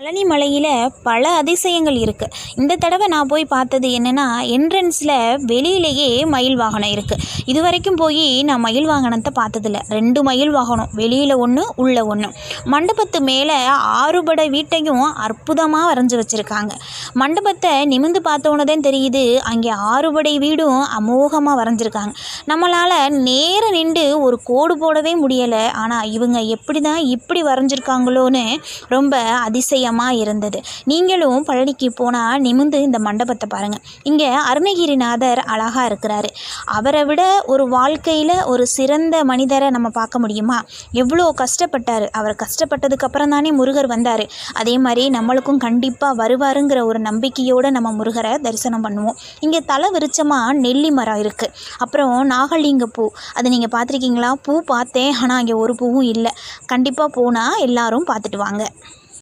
பழனி மலையில் பல அதிசயங்கள் இருக்குது. இந்த தடவை நான் போய் பார்த்தது என்னென்னா, என்ட்ரன்ஸில் வெளியிலேயே மயில் வாகனம் இருக்குது. இது வரைக்கும் போய் நான் மயில் வாகனத்தை பார்த்ததில்ல. 2 மயில் வாகனம், வெளியில் ஒன்று உள்ளே ஒன்று. மண்டபத்து மேலே 6 படை வீட்டையும் அற்புதமாக வரைஞ்சி வச்சுருக்காங்க. மண்டபத்தை நிமிர்ந்து பார்த்தோன்னதான் தெரியுது, அங்கே 6 படை வீடும் அமோகமாக வரைஞ்சிருக்காங்க. நம்மளால் நேர நின்று ஒரு கோடு போடவே முடியலை. ஆனால் இவங்க எப்படி தான் இப்படி வரைஞ்சிருக்காங்களோன்னு ரொம்ப அதிசயம் இருந்தது. நீங்களும் பழனிக்கு போனால் நிமிர்ந்து இந்த மண்டபத்தை பாருங்கள். இங்கே அருணகிரிநாதர் அழகாக இருக்கிறாரு. அவரை விட ஒரு வாழ்க்கையில் ஒரு சிறந்த மனிதரை நம்ம பார்க்க முடியுமா? எவ்வளோ கஷ்டப்பட்டார். அவர் கஷ்டப்பட்டதுக்கு அப்புறம் தானே முருகர் வந்தார். அதே மாதிரி நம்மளுக்கும் கண்டிப்பாக வருவாருங்கிற ஒரு நம்பிக்கையோடு நம்ம முருகரை தரிசனம் பண்ணுவோம். இங்கே தலை விருட்சமாக நெல்லி மரம் இருக்குது. அப்புறம் நாகலிங்க பூ, அது நீங்கள் பார்த்துருக்கீங்களா? பூ பார்த்தேன், ஆனால் அங்கே ஒரு பூவும் இல்லை. கண்டிப்பாக போனால் எல்லாரும் பார்த்துட்டு வாங்க.